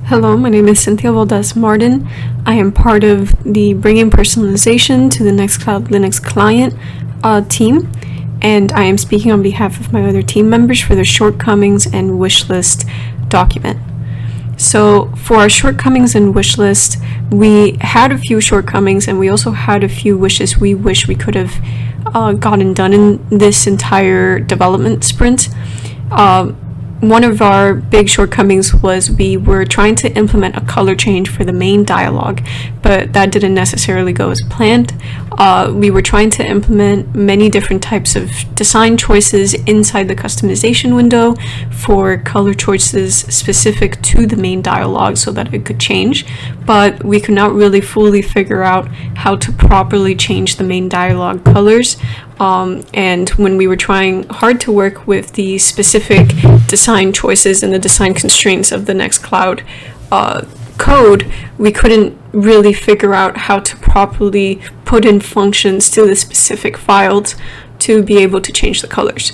Hello, my name is Cynthia Valdes Martin. I am part of the Bringing Personalization to the Nextcloud Linux client team, and I am speaking on behalf of my other team members for the shortcomings and wishlist document. So for our shortcomings and wishlist, we had a few shortcomings and we also had a few wishes we wish we could have gotten done in this entire development sprint. One of our big shortcomings was we were trying to implement a color change for the main dialogue, but that didn't necessarily go as planned. We were trying to implement many different types of design choices inside the customization window for color choices specific to the main dialogue so that it could change, but we could not really fully figure out how to properly change the main dialogue colors. And when we were trying hard to work with the specific design choices and the design constraints of the Nextcloud code, we couldn't really figure out how to properly put in functions to the specific files to be able to change the colors.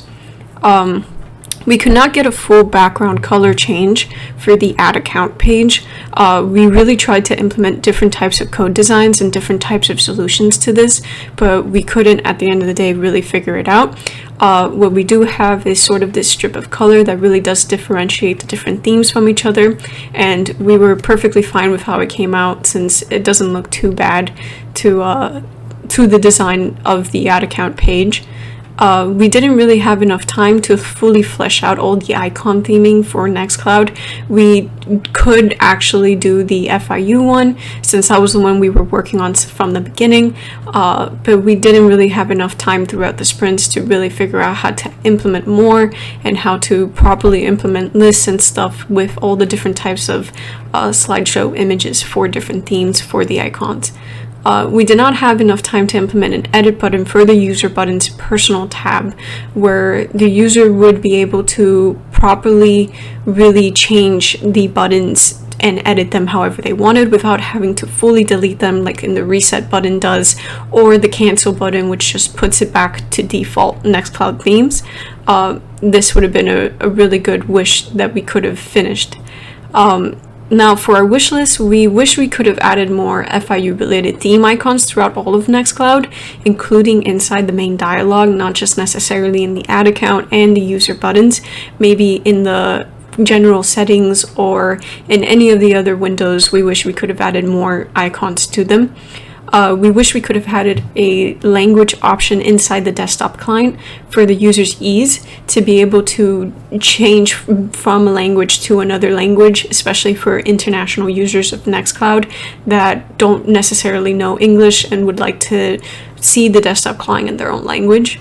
We could not get a full background color change for the add account page. We really tried to implement different types of code designs and different types of solutions to this, but we couldn't at the end of the day really figure it out. What we do have is sort of this strip of color that really does differentiate the different themes from each other, and we were perfectly fine with how it came out since it doesn't look too bad to the design of the add account page. We didn't really have enough time to fully flesh out all the icon theming for Nextcloud. We could actually do the FIU one since that was the one we were working on from the beginning, but we didn't really have enough time throughout the sprints to really figure out how to implement more and how to properly implement lists and stuff with all the different types of slideshow images for different themes for the icons. We did not have enough time to implement an edit button for the user button's personal tab, where the user would be able to properly really change the buttons and edit them however they wanted without having to fully delete them like in the reset button does, or the cancel button, which just puts it back to default Nextcloud themes. This would have been a really good wish that we could have finished. Now for our wish list, we wish we could have added more FIU related theme icons throughout all of Nextcloud, including inside the main dialogue, not just necessarily in the add account and the user buttons, maybe in the general settings or in any of the other windows. We wish we could have added more icons to them. We wish we could have added a language option inside the desktop client for the user's ease to be able to change from a language to another language, especially for international users of Nextcloud that don't necessarily know English and would like to see the desktop client in their own language.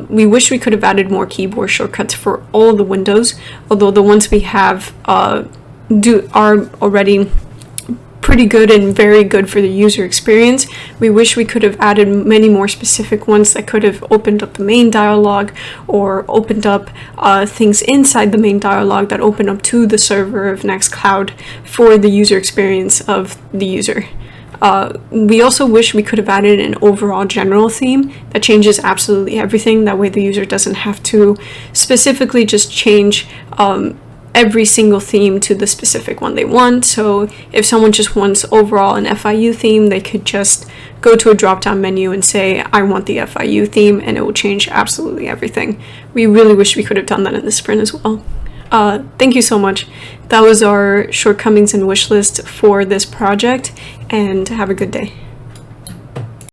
We wish we could have added more keyboard shortcuts for all the windows, although the ones we have are already pretty good and very good for the user experience. We wish we could have added many more specific ones that could have opened up the main dialogue or opened up things inside the main dialogue that open up to the server of Nextcloud for the user experience of the user. We also wish we could have added an overall general theme that changes absolutely everything. That way the user doesn't have to specifically just change every single theme to the specific one they want. So if someone just wants overall an FIU theme, they could just go to a drop-down menu and say, I want the FIU theme, and it will change absolutely everything. We really wish we could have done that in the sprint as well. Thank you so much. That was our shortcomings and wish list for this project, and have a good day.